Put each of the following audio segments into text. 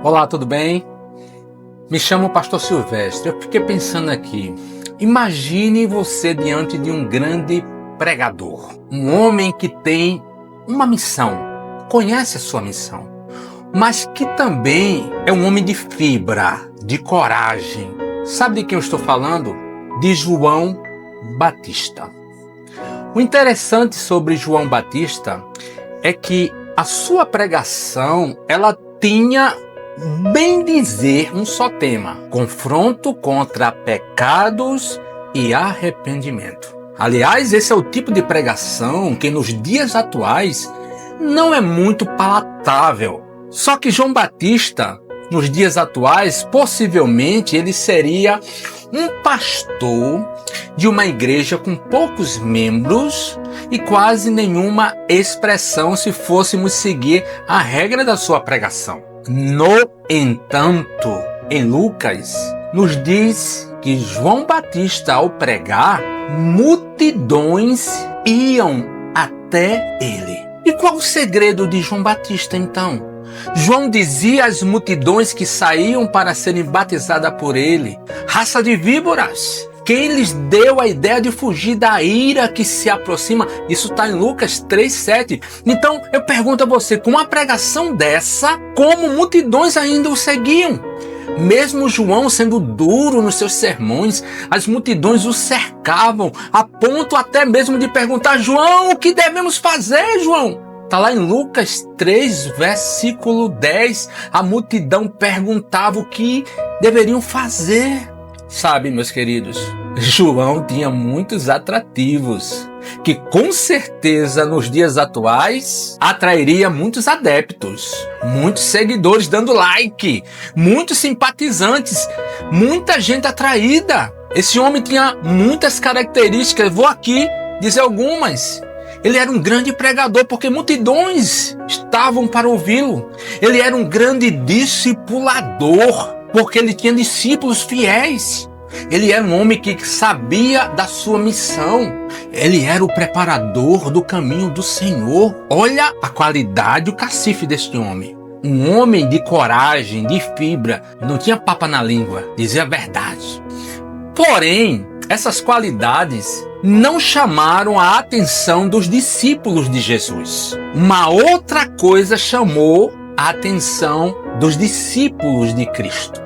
Olá, tudo bem? Me chamo Pastor Silvestre. Eu fiquei pensando aqui. Imagine você diante de um grande pregador. Um homem que tem uma missão. Conhece a sua missão. Mas que também é um homem de fibra, de coragem. Sabe de quem eu estou falando? De João Batista. O interessante sobre João Batista é que a sua pregação, ela tinha, bem dizer, um só tema: confronto contra pecados e arrependimento. Aliás, esse é o tipo de pregação que nos dias atuais não é muito palatável. Só que João Batista, nos dias atuais, possivelmente ele seria um pastor de uma igreja com poucos membros e quase nenhuma expressão se fôssemos seguir a regra da sua pregação. No entanto, em Lucas, nos diz que João Batista, ao pregar, multidões iam até ele. E qual o segredo de João Batista, então? João dizia às multidões que saíam para serem batizadas por ele: raça de víboras. Quem lhes deu a ideia de fugir da ira que se aproxima? Isso está em Lucas 3,7. Então eu pergunto a você, com uma pregação dessa, como multidões ainda o seguiam? Mesmo João sendo duro nos seus sermões, as multidões o cercavam, a ponto até mesmo de perguntar: João, o que devemos fazer, João? Está lá em Lucas 3, versículo 10. A multidão perguntava o que deveriam fazer. Sabe, meus queridos, João tinha muitos atrativos, que com certeza nos dias atuais atrairia muitos adeptos, muitos seguidores dando like, muitos simpatizantes, muita gente atraída. Esse homem tinha muitas características, vou aqui dizer algumas. Ele era um grande pregador porque multidões estavam para ouvi-lo. Ele era um grande discipulador porque ele tinha discípulos fiéis. Ele era um homem que sabia da sua missão. Ele era o preparador do caminho do Senhor. Olha a qualidade, o cacife deste homem. Um homem de coragem, de fibra, não tinha papa na língua, dizia a verdade. Porém, essas qualidades não chamaram a atenção dos discípulos de Jesus. Uma outra coisa chamou a atenção dos discípulos de Cristo.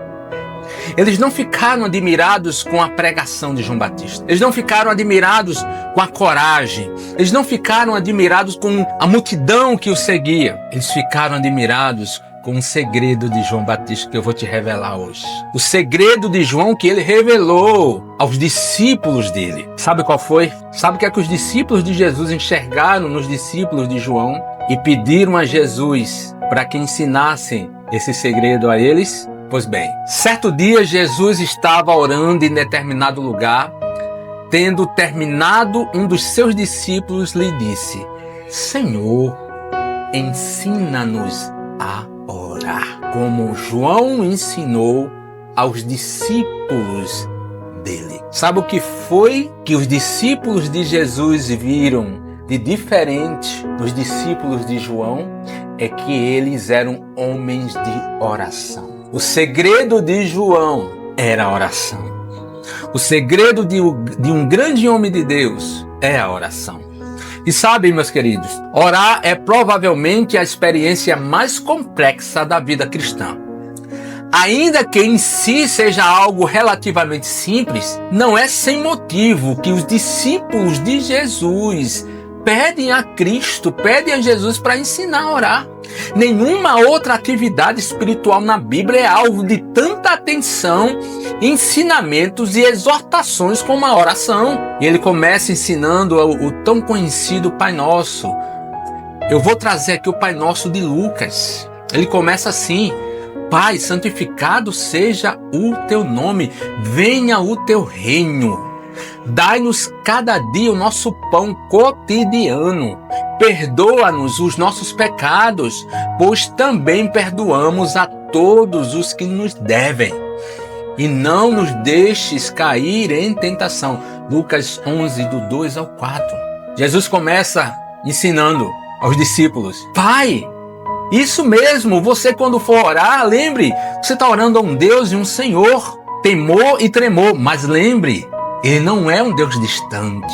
Eles não ficaram admirados com a pregação de João Batista. Eles não ficaram admirados com a coragem. Eles não ficaram admirados com a multidão que o seguia. Eles ficaram admirados com o segredo de João Batista que eu vou te revelar hoje. O segredo de João que ele revelou aos discípulos dele. Sabe qual foi? Sabe o que é que os discípulos de Jesus enxergaram nos discípulos de João e pediram a Jesus para que ensinassem esse segredo a eles? Pois bem, certo dia Jesus estava orando em determinado lugar. Tendo terminado, um dos seus discípulos lhe disse: Senhor, ensina-nos a orar, como João ensinou aos discípulos dele. Sabe o que foi que os discípulos de Jesus viram de diferente nos discípulos de João? É que eles eram homens de oração. O segredo de João era a oração. O segredo de um grande homem de Deus é a oração. E sabe, meus queridos, orar é provavelmente a experiência mais complexa da vida cristã. Ainda que em si seja algo relativamente simples, não é sem motivo que os discípulos de Jesus pedem a Cristo, pedem a Jesus para ensinar a orar. Nenhuma outra atividade espiritual na Bíblia é alvo de tanta atenção, ensinamentos e exortações como a oração. E ele começa ensinando o tão conhecido Pai Nosso. Eu vou trazer aqui o Pai Nosso de Lucas. Ele começa assim: Pai, santificado seja o teu nome, venha o teu reino. Dai-nos cada dia o nosso pão cotidiano. Perdoa-nos os nossos pecados, pois também perdoamos a todos os que nos devem. E não nos deixes cair em tentação. Lucas 11, do 2 ao 4. Jesus começa ensinando aos discípulos: Pai, Isso mesmo, você quando for orar, lembre, você está orando a um Deus e um Senhor. Temor e tremor, mas lembre, Ele não é um Deus distante.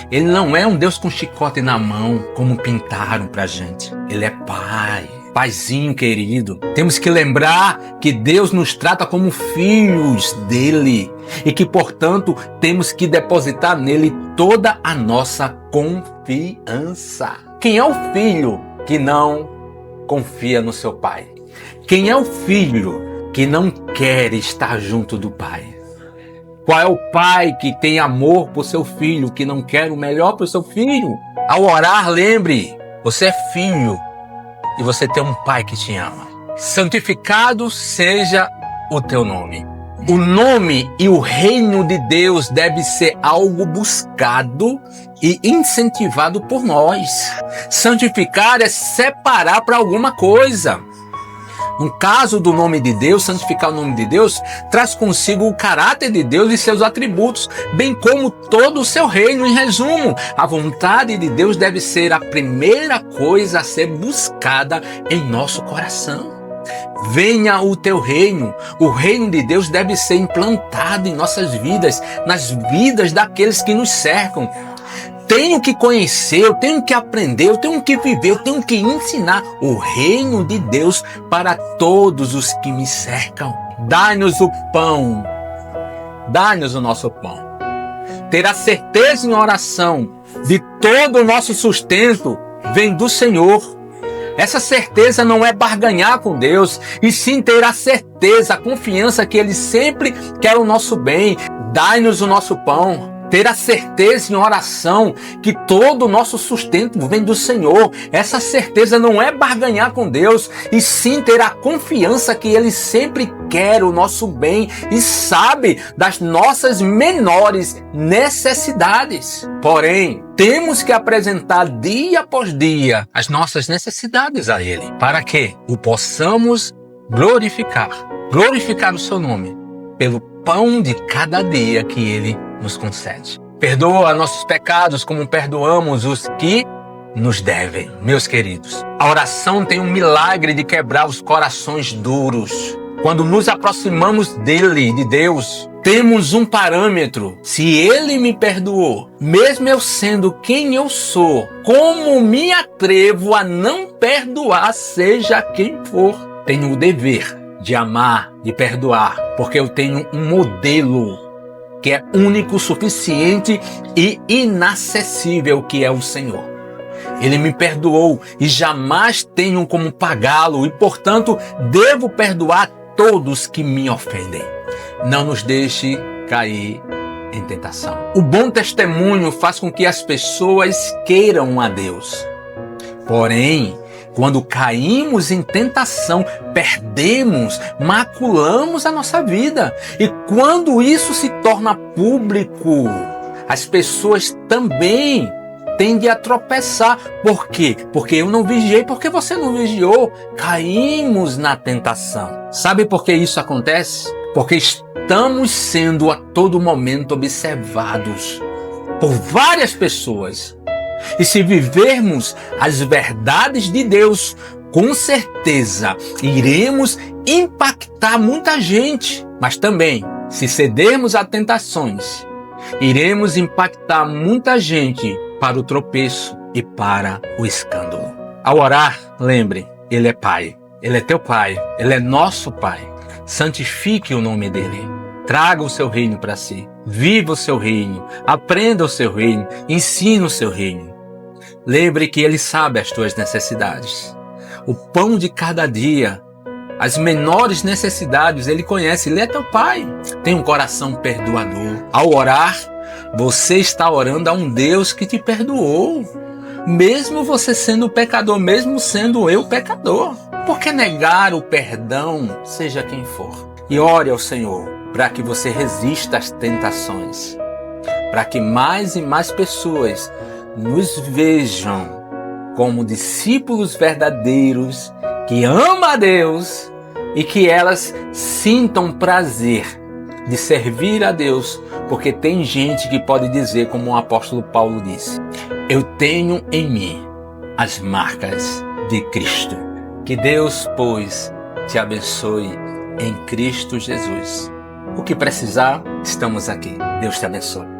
Ele não é um Deus com chicote na mão, como pintaram pra gente. Ele é Pai, Paizinho querido. Temos que lembrar que Deus nos trata como filhos dele e que, portanto, temos que depositar nele toda a nossa confiança. Quem é o filho que não confia no seu pai? Quem é o filho que não quer estar junto do pai? Qual é o pai que tem amor por seu filho, que não quer o melhor para o seu filho? Ao orar, lembre, você é filho e você tem um pai que te ama. Santificado seja o teu nome. O nome e o reino de Deus deve ser algo buscado e incentivado por nós. Santificar é separar para alguma coisa. No caso do nome de Deus, santificar o nome de Deus, traz consigo o caráter de Deus e seus atributos, bem como todo o seu reino. Em resumo, a vontade de Deus deve ser a primeira coisa a ser buscada em nosso coração. Venha o teu reino. O reino de Deus deve ser implantado em nossas vidas, nas vidas daqueles que nos cercam. Tenho que conhecer, eu tenho que aprender, eu tenho que viver, eu tenho que ensinar o reino de Deus para todos os que me cercam. Dai-nos o pão, dai-nos o nosso pão. Ter a certeza em oração de todo o nosso sustento vem do Senhor. Essa certeza não é barganhar com Deus, e sim ter a certeza, a confiança que Ele sempre quer o nosso bem. Dai-nos o nosso pão. Ter a certeza em oração que todo o nosso sustento vem do Senhor. Essa certeza não é barganhar com Deus, e sim ter a confiança que Ele sempre quer o nosso bem e sabe das nossas menores necessidades. Porém, temos que apresentar dia após dia as nossas necessidades a Ele, para que o possamos glorificar o seu nome pelo pão de cada dia que Ele nos concede. Perdoa nossos pecados como perdoamos os que nos devem. Meus queridos, a oração tem um milagre de quebrar os corações duros. Quando nos aproximamos dele, de Deus, temos um parâmetro. Se Ele me perdoou, mesmo eu sendo quem eu sou, como me atrevo a não perdoar, seja quem for? Tenho o dever de amar, de perdoar, porque eu tenho um modelo que é único, suficiente e inacessível, que é o Senhor. Ele me perdoou e jamais tenho como pagá-lo, e portanto devo perdoar todos que me ofendem. Não nos deixe cair em tentação. O bom testemunho faz com que as pessoas queiram a Deus. Porém, quando caímos em tentação, perdemos, maculamos a nossa vida. E quando isso se torna público, as pessoas também tendem a tropeçar. Por quê? Porque eu não vigiei, porque você não vigiou. Caímos na tentação. Sabe por que isso acontece? Porque estamos sendo a todo momento observados por várias pessoas. E se vivermos as verdades de Deus, com certeza iremos impactar muita gente. Mas também, se cedermos a tentações, iremos impactar muita gente para o tropeço e para o escândalo. Ao orar, lembre, Ele é Pai. Ele é teu Pai. Ele é nosso Pai. Santifique o nome dEle. Traga o seu reino para si. Viva o seu reino. Aprenda o seu reino. Ensine o seu reino. Lembre que Ele sabe as tuas necessidades. O pão de cada dia, as menores necessidades, Ele conhece. Ele é teu Pai. Tem um coração perdoador. Ao orar, você está orando a um Deus que te perdoou. Mesmo você sendo pecador, mesmo sendo eu pecador. Por que negar o perdão, seja quem for? E ore ao Senhor para que você resista às tentações. Para que mais e mais pessoas nos vejam como discípulos verdadeiros que amam a Deus e que elas sintam prazer de servir a Deus, porque tem gente que pode dizer, como o apóstolo Paulo disse: eu tenho em mim as marcas de Cristo. Que Deus, pois, te abençoe em Cristo Jesus. O que precisar, estamos aqui. Deus te abençoe.